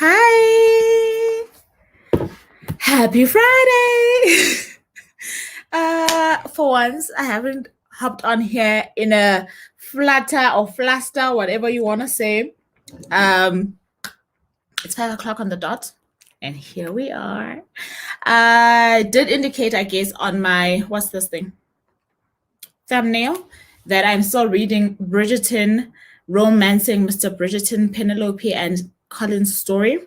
Hi! Happy Friday! For once, I haven't hopped on here in a flutter or fluster, whatever you want to say. It's 5 o'clock on the dot, and here we are. I did indicate, I guess, on my what's this thing? Thumbnail that I'm still reading Bridgerton, Romancing Mr. Bridgerton, Penelope, and Colin's story.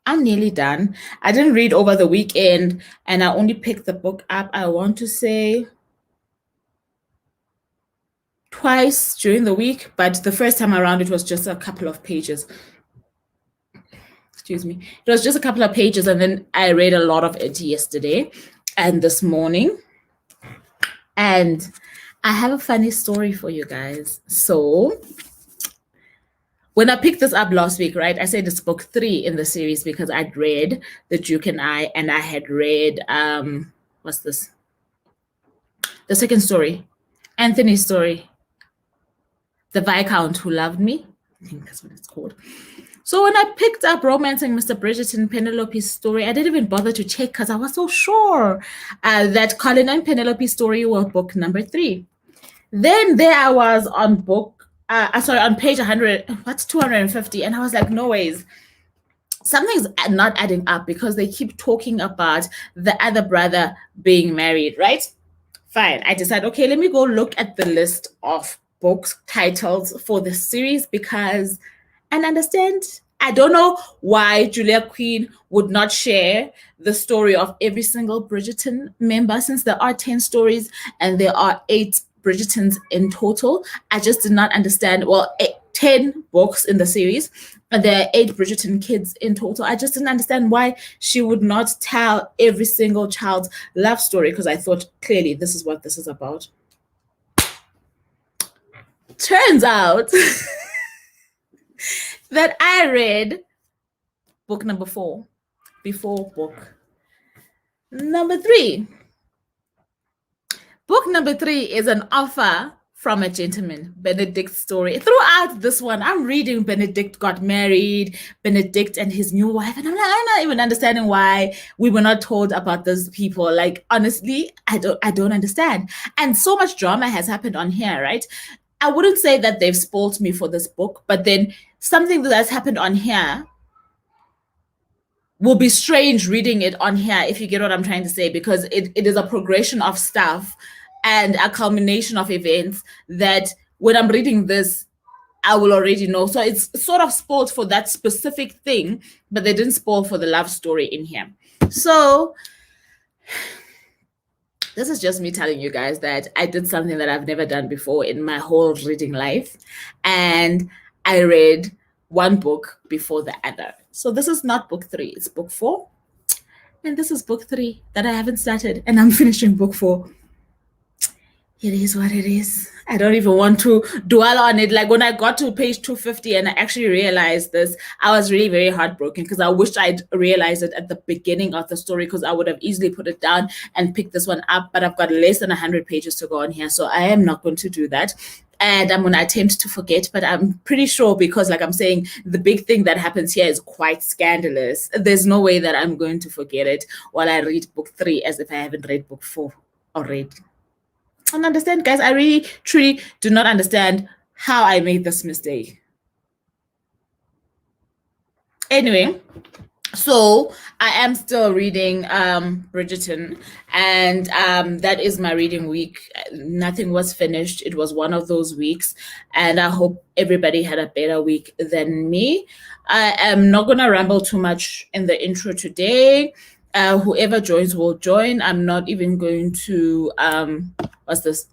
I'm nearly done. I didn't read over the weekend and I only picked the book up, I want to say, twice during the week, but the first time around it was just a couple of pages. Excuse me. It was just a couple of pages, and then I read a lot of it yesterday and this morning. And I have a funny story for you guys. So when I picked this up last week, right, I said it's book 3 in the series because I'd read The Duke and I had read, what's this? The second story, Anthony's story, The Viscount Who Loved Me. I think that's what it's called. So when I picked up Romancing Mr. Bridgerton, Penelope's story, I didn't even bother to check because I was so sure that Colin and Penelope's story were book number 3. Then there I was on on page 250, and I was like, no ways. Something's not adding up because they keep talking about the other brother being married, right? Fine. I decided, okay, let me go look at the list of books titles for this series and understand. I don't know why Julia Quinn would not share the story of every single Bridgerton member, since there are 10 stories and there are 8 Bridgertons in total. I just did not understand. Well, 10 books in the series, and there are 8 Bridgerton kids in total. I just didn't understand why she would not tell every single child's love story, because I thought clearly this is what this is about. Turns out that I read book number 4 before book number 3. Book number 3 is an offer from a gentleman, Benedict's story. Throughout this one, I'm reading Benedict got married, Benedict and his new wife, and I'm not even understanding why we were not told about those people. Like, honestly, I don't understand. And so much drama has happened on here, right? I wouldn't say that they've spoiled me for this book, but then something that's happened on here will be strange reading it on here, if you get what I'm trying to say, because it is a progression of stuff and a culmination of events that when I'm reading this, I will already know. So it's sort of spoiled for that specific thing, but they didn't spoil for the love story in here. So this is just me telling you guys that I did something that I've never done before in my whole reading life. And I read one book before the other. So this is not book 3, it's book 4. And this is book 3 that I haven't started, and I'm finishing book 4. It is what it is. I don't even want to dwell on it. Like when I got to page 250 and I actually realized this, I was really very heartbroken because I wished I'd realized it at the beginning of the story, because I would have easily put it down and picked this one up. But I've got less than 100 pages to go on here, so I am not going to do that. And I'm going to attempt to forget, but I'm pretty sure, because like I'm saying, the big thing that happens here is quite scandalous. There's no way that I'm going to forget it while I read book 3 as if I haven't read book 4 already. I don't understand, guys. I really, truly do not understand how I made this mistake. Anyway, so I am still reading Bridgerton, and that is my reading week. Nothing was finished. It was one of those weeks, and I hope everybody had a better week than me. I am not going to ramble too much in the intro today. Whoever joins will join. I'm not even going to what's this?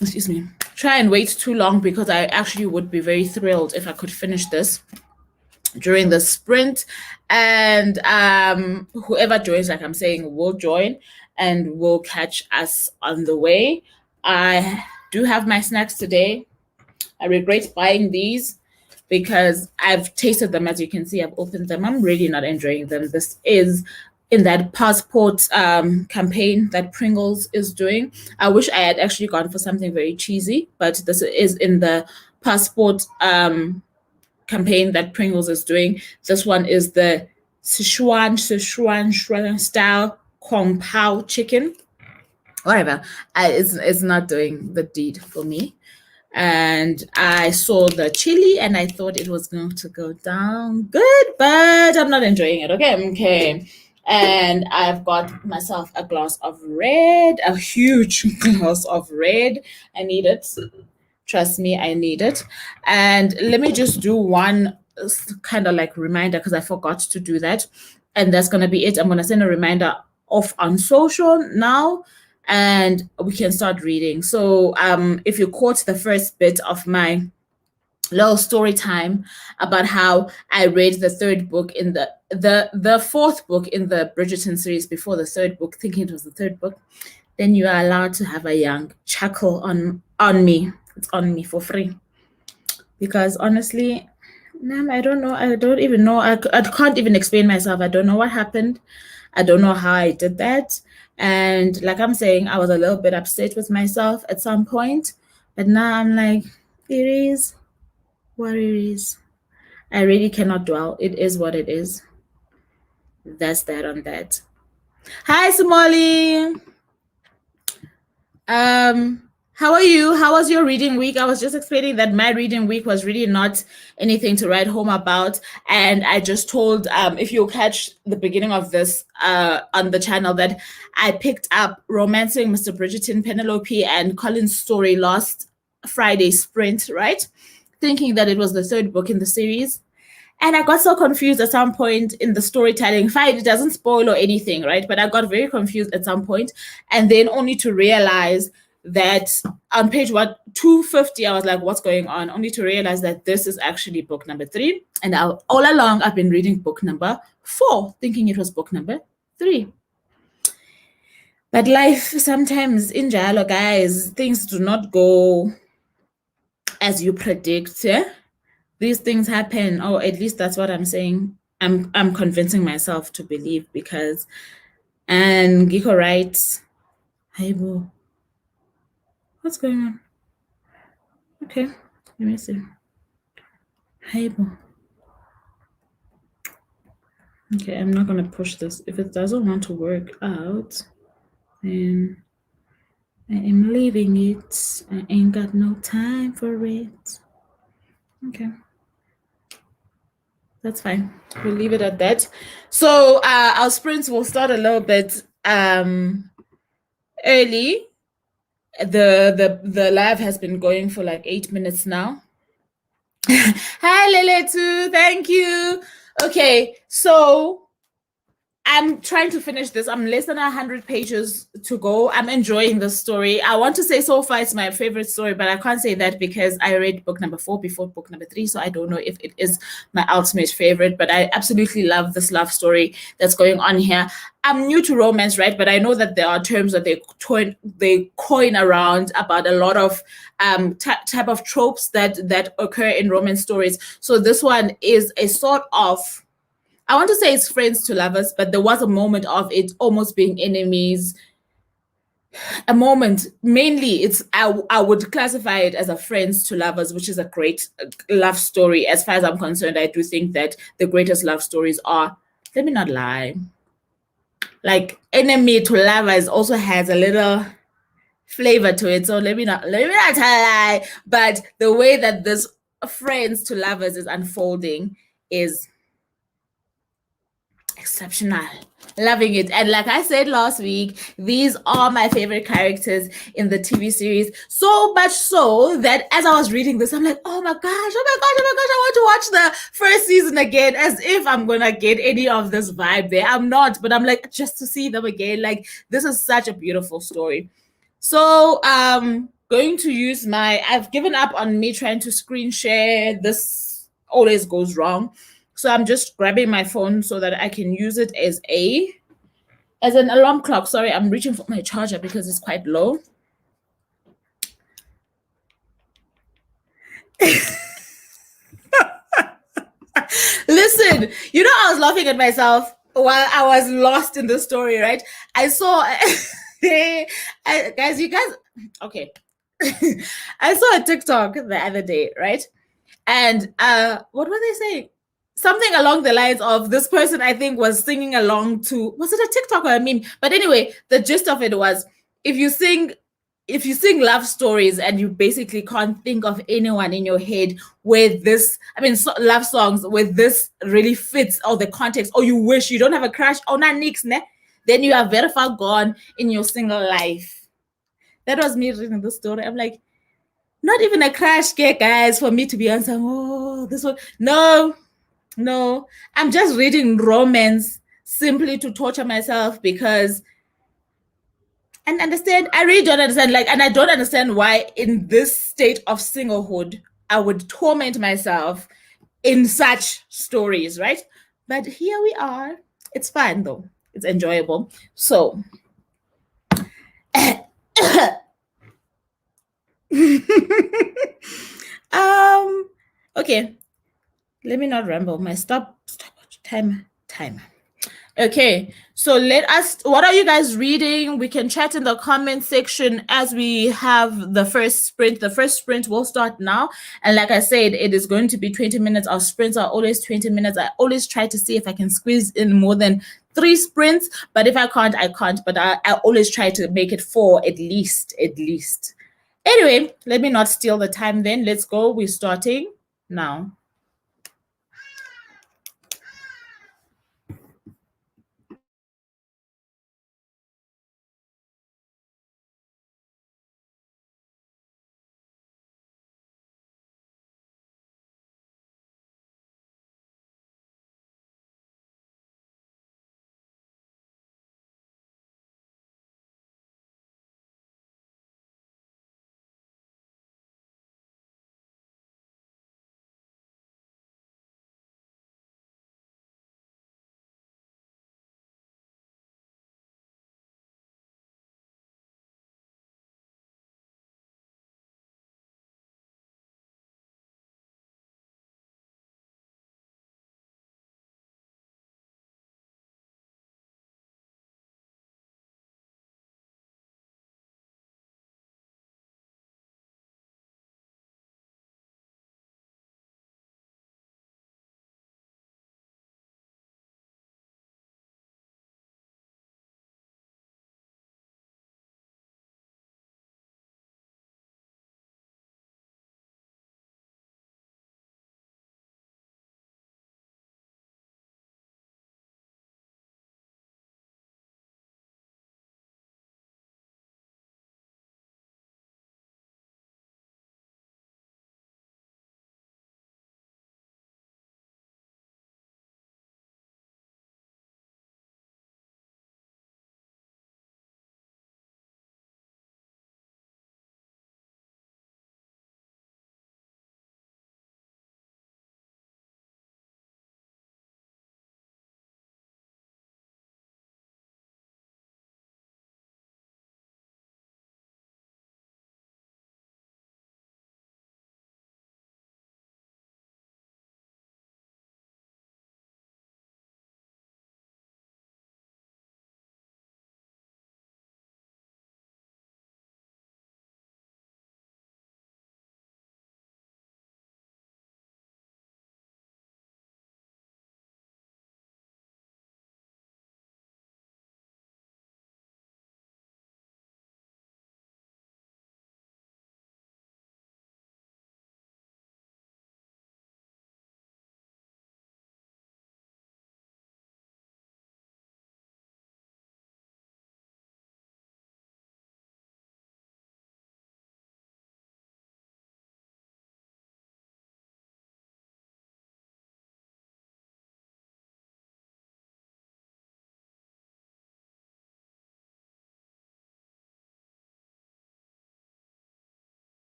Excuse me. Try and wait too long, because I actually would be very thrilled if I could finish this during the sprint. And whoever joins, like I'm saying, will join and will catch us on the way. I do have my snacks today. I regret buying these because I've tasted them. As you can see, I've opened them. I'm really not enjoying them. This is in that passport campaign that Pringles is doing. I wish I had actually gone for something very cheesy, but this is in the passport campaign that Pringles is doing. This one is the Sichuan style Kung Pao chicken. Whatever. It's not doing the deed for me. And I saw the chili and I thought it was going to go down good, but I'm not enjoying it. Okay. And I've got myself a glass of red, a huge glass of red. I need it. Trust me, I need it. And let me just do one kind of like reminder because I forgot to do that. And that's going to be it. I'm going to send a reminder off on social now and we can start reading. So if you caught the first bit of my little story time about how I read the third book in the fourth book in the Bridgerton series before the third book, thinking it was the third book, then you are allowed to have a young chuckle on me. It's on me for free. Because honestly, I don't know. I don't even know. I can't even explain myself. I don't know what happened. I don't know how I did that. And like I'm saying, I was a little bit upset with myself at some point. But now I'm like, it is what it is. I really cannot dwell. It is what it is. That's that on that. Hi, Somali. How are you? How was your reading week? I was just explaining that my reading week was really not anything to write home about. And I just told, if you'll catch the beginning of this on the channel, that I picked up Romancing Mr. Bridgerton, Penelope, and Colin's story last Friday sprint, right? Thinking that it was the third book in the series. And I got so confused at some point in the storytelling. Fine, it doesn't spoil or anything, right? But I got very confused at some point, and then only to realize that on page 250, I was like, what's going on? Only to realize that this is actually book number 3. And all along, I've been reading book number 4, thinking it was book number 3. But life sometimes, in Jalo, guys, things do not go as you predict. These things happen, or at least that's what I'm saying. I'm convincing myself to believe because, and Giko writes, "Hey boo, what's going on?" Okay, let me see. Hey boo. Okay, I'm not gonna push this. If it doesn't want to work out, then I am leaving it. I ain't got no time for it. Okay. That's fine. We'll leave it at that. So our sprints will start a little bit early. The live has been going for like 8 minutes now. Hi Lele too. Thank you. Okay, so I'm trying to finish this. I'm less than 100 pages to go. I'm enjoying the story. I want to say so far it's my favorite story, but I can't say that because I read book number 4 before book number 3, so I don't know if it is my ultimate favorite, but I absolutely love this love story that's going on here. I'm new to romance, right? But I know that there are terms that they coin around about a lot of type of tropes that occur in romance stories. So this one is a sort of, I want to say it's friends to lovers, but there was a moment of it almost being enemies. A moment, mainly it's, I would classify it as a friends to lovers, which is a great love story. As far as I'm concerned, I do think that the greatest love stories are, let me not lie, like enemy to lovers also has a little flavor to it. So let me not lie, but the way that this friends to lovers is unfolding is exceptional. Loving it. And like I said last week, these are my favorite characters in the TV series. So much so that as I was reading this, I'm like, oh my gosh, I want to watch the first season again, as if I'm gonna get any of this vibe there. I'm not, but I'm like, just to see them again. Like, this is such a beautiful story. So going to use I've given up on me trying to screen share. This always goes wrong. So I'm just grabbing my phone so that I can use it as an alarm clock. Sorry, I'm reaching for my charger because it's quite low. Listen, you know, I was laughing at myself while I was lost in the story, right? I saw, guys, okay. I saw a TikTok the other day, right? And what were they saying? Something along the lines of this person, I think, was singing along to, was it a TikTok or a meme? But anyway, the gist of it was if you sing love stories and you basically can't think of anyone in your head where this, I mean, love songs where this really fits all the context, or you wish you don't have a crush, oh, not nix, ne? Then you are very far gone in your single life. That was me reading the story. I'm like, not even a crash care, guys, for me to be answering, oh, this one. No, no. I'm just reading romance simply to torture myself because, and understand, I really don't understand, like, and I don't understand why in this state of singlehood, I would torment myself in such stories, right? But here we are. It's fine though. It's enjoyable. So, okay, let me not ramble. My stop timer. Okay, so let us, what are you guys reading? We can chat in the comment section as we have the first sprint. The first sprint will start now. And like I said, it is going to be 20 minutes. Our sprints are always 20 minutes. I always try to see if I can squeeze in more than 3 sprints. But if I can't, I can't. But I always try to make it 4 at least. Anyway, let me not steal the time then. Let's go. We're starting now.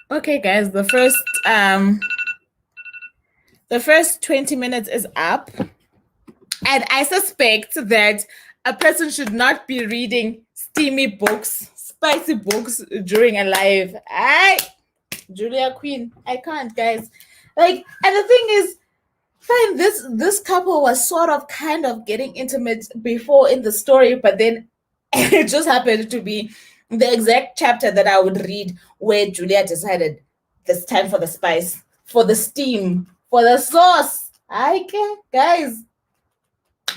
Okay, guys, the first 20 minutes is up. And I suspect that a person should not be reading steamy books, spicy books during a live. Julia Queen, I can't, guys. Like, and the thing is, fine, this couple was sort of kind of getting intimate before in the story, but then it just happened to be the exact chapter that I would read where Julia decided this time for the spice, for the steam, for the sauce. I can't, guys.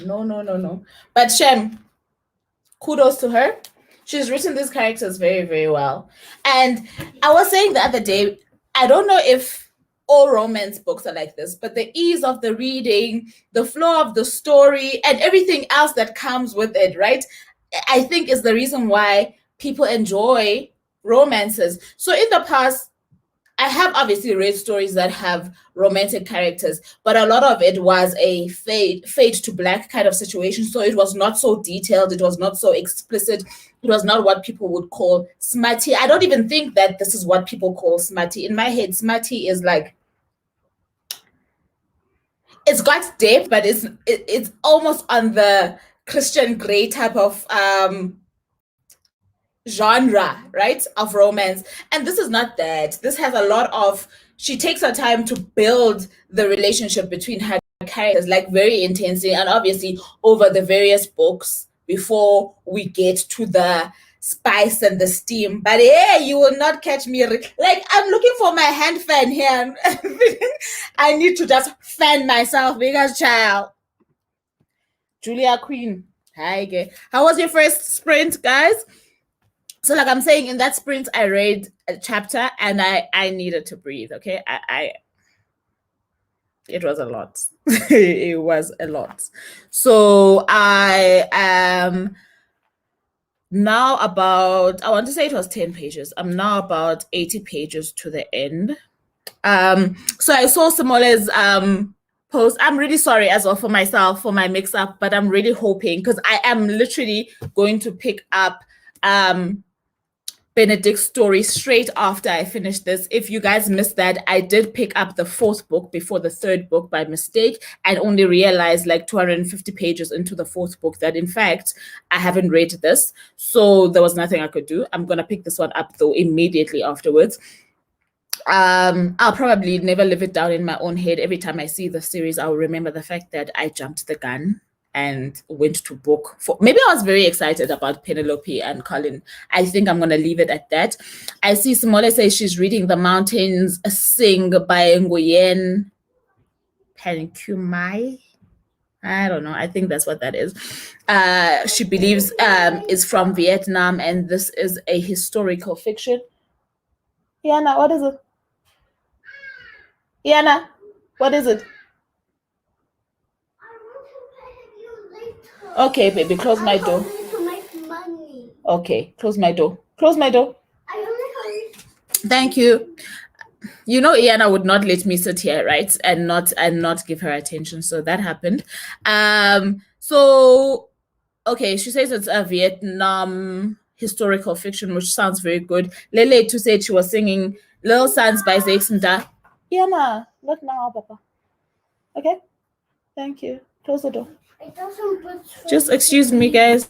No. But Shem, kudos to her. She's written these characters very, very well. And I was saying the other day, I don't know if all romance books are like this, but the ease of the reading, the flow of the story, and everything else that comes with it, right? I think is the reason why people enjoy romances. So in the past, I have obviously read stories that have romantic characters, but a lot of it was a fade to black kind of situation. So it was not so detailed, it was not so explicit, it was not what people would call smutty. I don't even think that this is what people call smutty. In my head, smutty is like it's got depth, but it's almost on the Christian Grey type of genre, right, of romance. And this is not that. This has a lot of, she takes her time to build the relationship between her characters, like very intensely, and obviously over the various books before we get to the spice and the steam. But yeah, you will not catch me. Like, I'm looking for my hand fan here. I need to just fan myself because, child. Julia Queen. Hi, how was your first sprint, guys? So like I'm saying, in that sprint I read a chapter and I needed to breathe. Okay, I it was a lot. It was a lot. So I am now about, I want to say it was 10 pages. I'm now about 80 pages to the end. So I saw Simole's post. I'm really sorry as well for myself for my mix up, but I'm really hoping, because I am literally going to pick up Benedict's story straight after I finished this. If you guys missed that, I did pick up the fourth book before the third book by mistake, and only realized like 250 pages into the fourth book that in fact I haven't read this. So there was nothing I could do. I'm gonna pick this one up though immediately afterwards. I'll probably never live it down in my own head. Every time I see the series, I'll remember the fact that I jumped the gun and went to book for, maybe I was very excited about Penelope and Colin. I think I'm going to leave it at that. I see Simole say she's reading The Mountains Sing by Nguyen Pankumai. I don't know. I think that's what that is. She believes is from Vietnam, and this is a historical fiction. Yana, what is it? Yana, what is it? Okay, baby, close my door. Okay, close my door. Close my door. Thank you. You know, Iana would not let me sit here, right, and not give her attention. So that happened. So okay, she says it's a Vietnam historical fiction, which sounds very good. Lele to say she was singing Little Sons by Zexmda. Iana, not now, Papa. Okay, thank you. Close the door. Just excuse me, guys.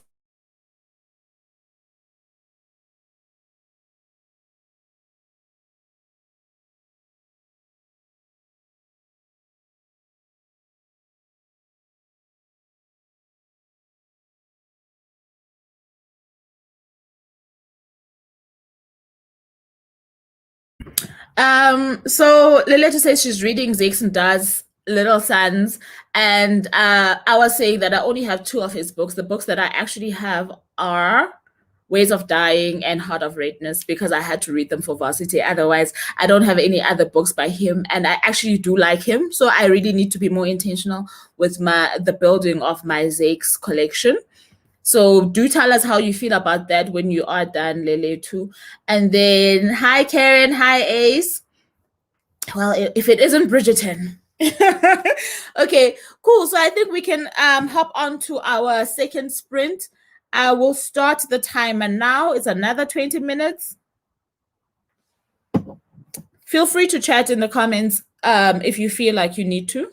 So Liletta says she's reading Zexmda's Little Sons, and I was saying that I only have two of his books. The books that I actually have are Ways of Dying and Heart of Redness, because I had to read them for varsity. Otherwise, I don't have any other books by him, and I actually do like him. So I really need to be more intentional with the building of my Zakes collection. So do tell us how you feel about that when you are done, Lele, too. And then, hi, Karen. Hi, Ace. Well, if it isn't Bridgerton. Okay, cool. So I think we can hop on to our second sprint. I will start the timer now. It's another 20 minutes. Feel free to chat in the comments if you feel like you need to.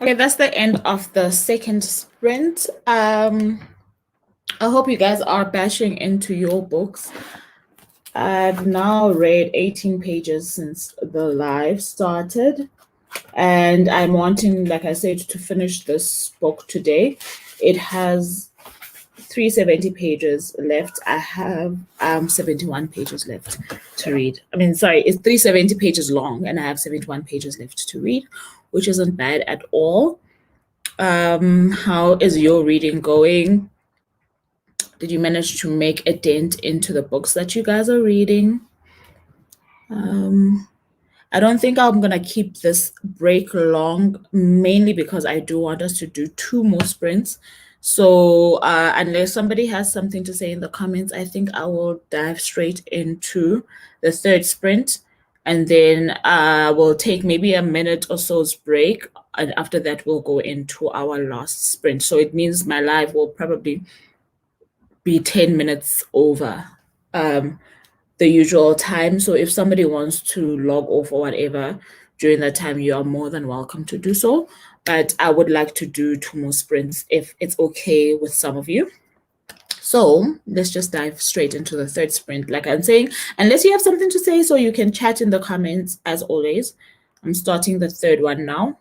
Okay, that's the end of the second sprint. I hope you guys are bashing into your books. I've now read 18 pages since the live started, and I'm wanting, like I said, to finish this book today. It has 370 pages left. I have 71 pages left to read. I mean, sorry, it's 370 pages long, and I have 71 pages left to read, which isn't bad at all. How is your reading going? Did you manage to make a dent into the books that you guys are reading? I don't think I'm gonna keep this break long, mainly because I do want us to do 2 more sprints. So unless somebody has something to say in the comments, I think I will dive straight into the 3rd sprint, and then we'll take maybe a minute or so's break, and after that we'll go into our last sprint. So it means my live will probably be 10 minutes over the usual time. So if somebody wants to log off or whatever during that time, you are more than welcome to do so. But I would like to do 2 more sprints if it's okay with some of you. So let's just dive straight into the 3rd sprint. Like I'm saying, unless you have something to say, so you can chat in the comments as always. I'm starting the 3rd one now.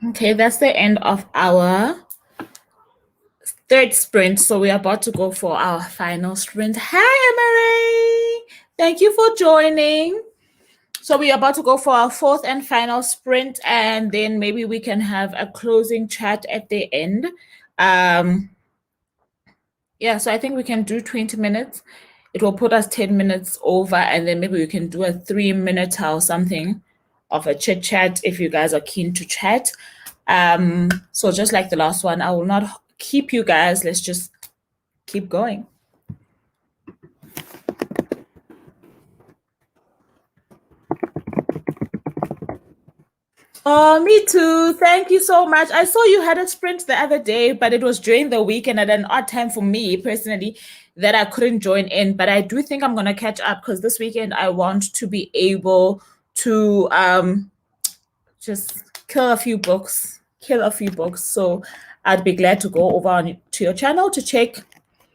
Okay, that's the end of our third sprint. So we're about to go for our final sprint. Hi, Emery. Thank you for joining. So we're about to go for our fourth and final sprint, and then maybe we can have a closing chat at the end. Um, yeah, so I think we can do 20 minutes. It will put us 10 minutes over, and then maybe we can do a 3 minute or something of a chit chat if you guys are keen to chat. So just like the last one, I will not keep you guys. Let's just keep going. Oh, me too. Thank you so much. I saw you had a sprint the other day, but it was during the weekend at an odd time for me personally that I couldn't join in. But I do think I'm gonna catch up because this weekend I want to be able to just kill a few books. So I'd be glad to go over to your channel to check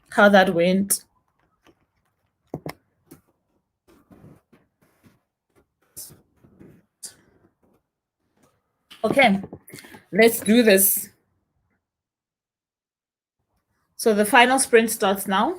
how that went. Okay, let's do this. So the final sprint starts now.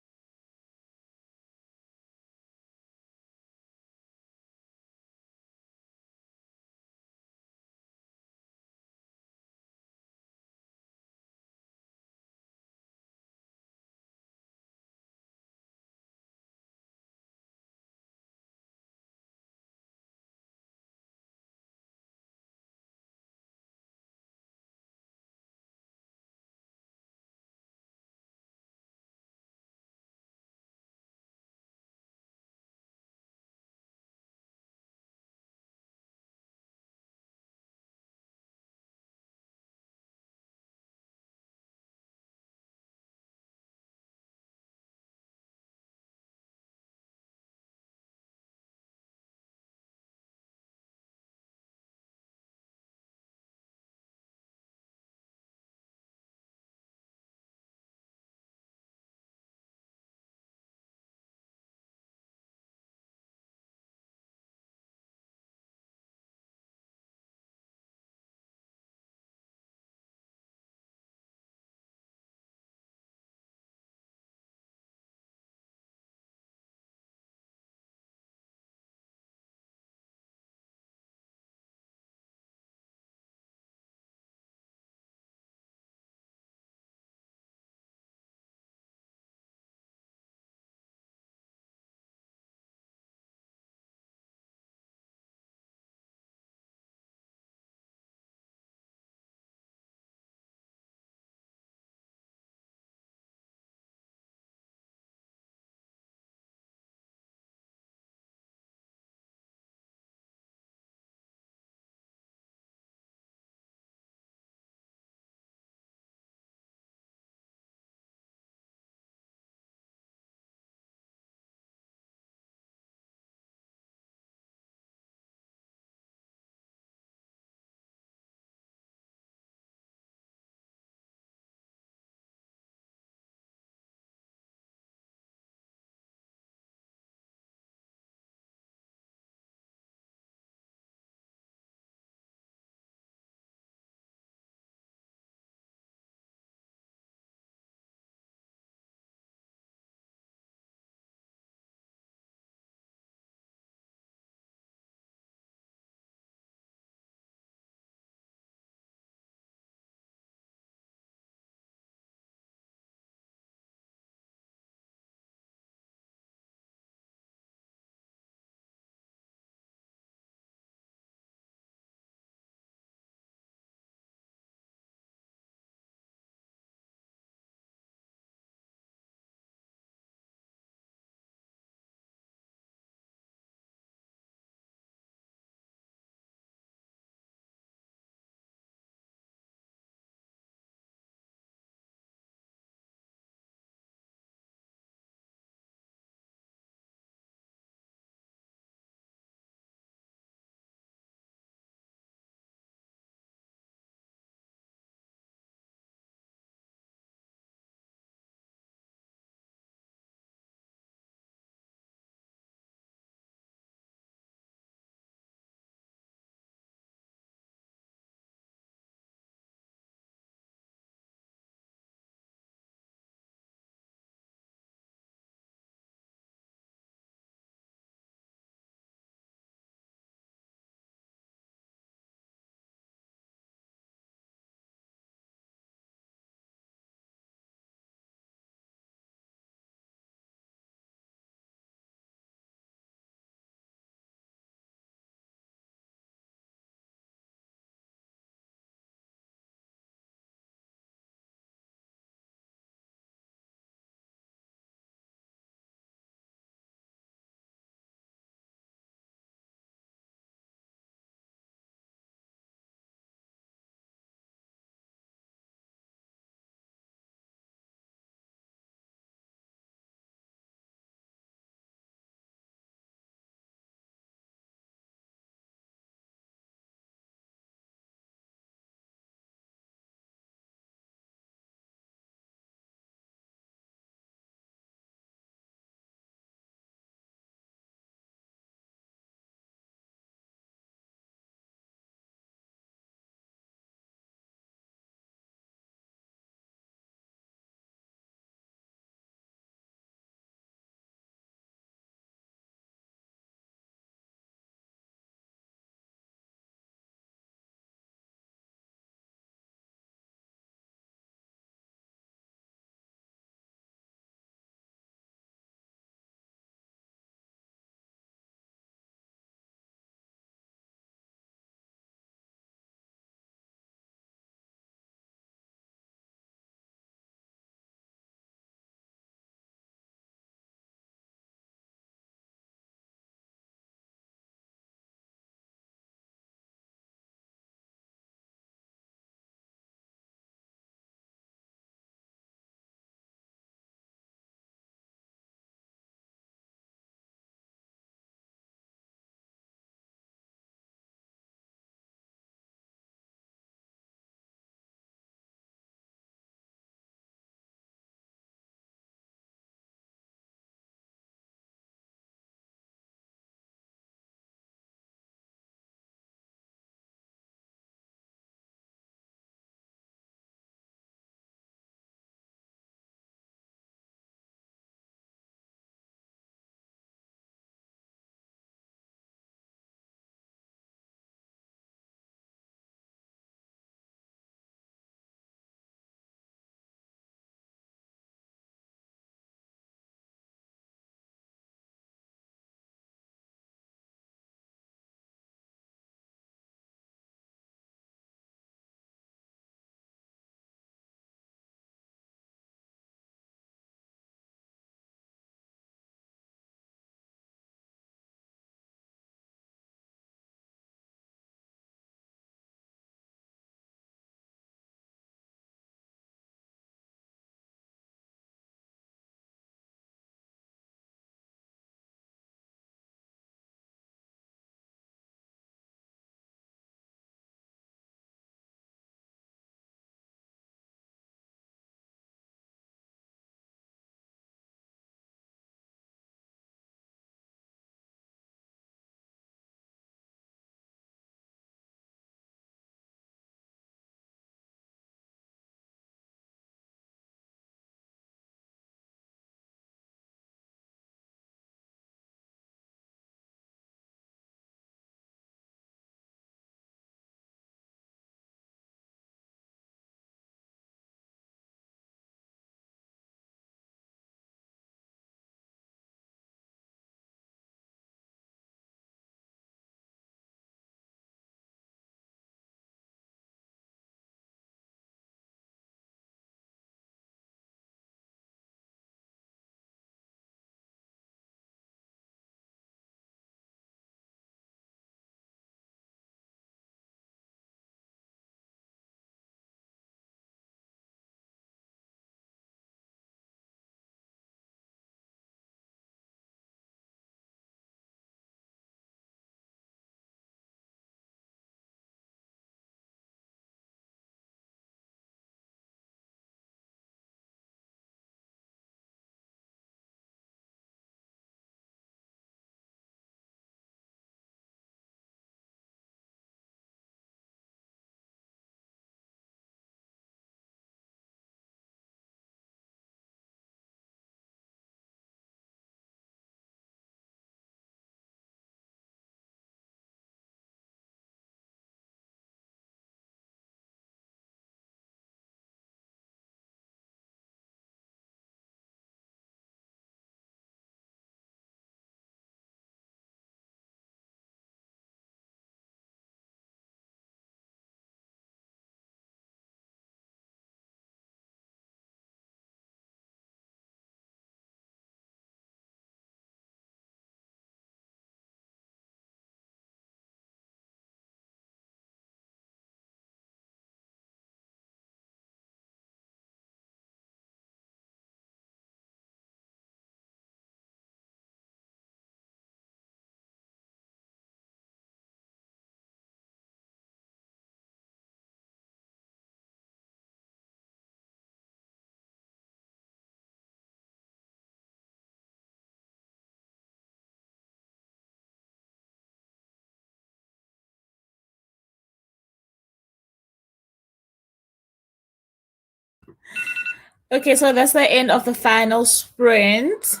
Okay, so that's the end of the final sprint.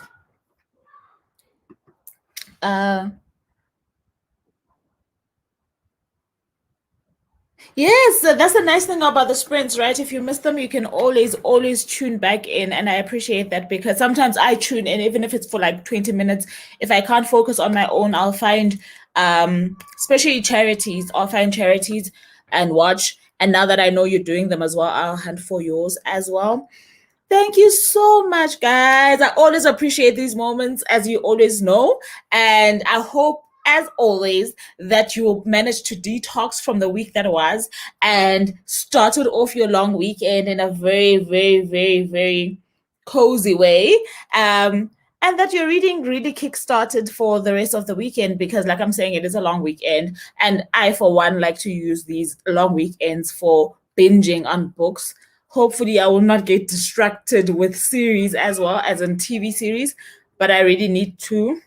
Yes, that's the nice thing about the sprints, right? If you miss them, you can always tune back in. And I appreciate that because sometimes I tune in, even if it's for like 20 minutes. If I can't focus on my own, I'll find, especially charities, I'll find charities and watch. And now that I know you're doing them as well, I'll hunt for yours as well. Thank you so much, guys. I always appreciate these moments, as you always know. And I hope, as always, that you managed to detox from the week that was and started off your long weekend in a very, very, very, very cozy way. And that your reading really kick-started for the rest of the weekend because, like I'm saying, it is a long weekend. And I, for one, like to use these long weekends for binging on books. Hopefully I will not get distracted with series as well as in TV series, but I really need to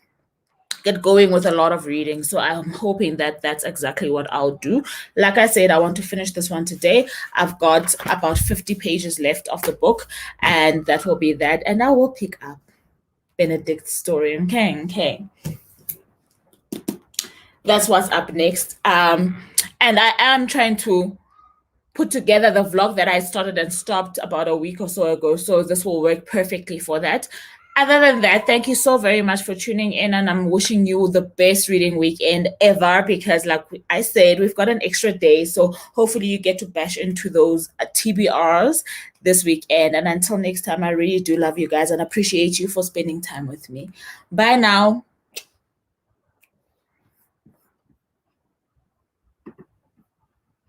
get going with a lot of reading. So I'm hoping that that's exactly what I'll do. Like I said, I want to finish this one today. I've got about 50 pages left of the book, and that will be that. And I will pick up Benedict's story. Okay. That's what's up next. And I am trying to put together the vlog that I started and stopped about a week or so ago. So this will work perfectly for that. Other than that, thank you so very much for tuning in, and I'm wishing you the best reading weekend ever because, like I said, we've got an extra day. So hopefully you get to bash into those TBRs this weekend. And until next time, I really do love you guys and appreciate you for spending time with me. Bye now.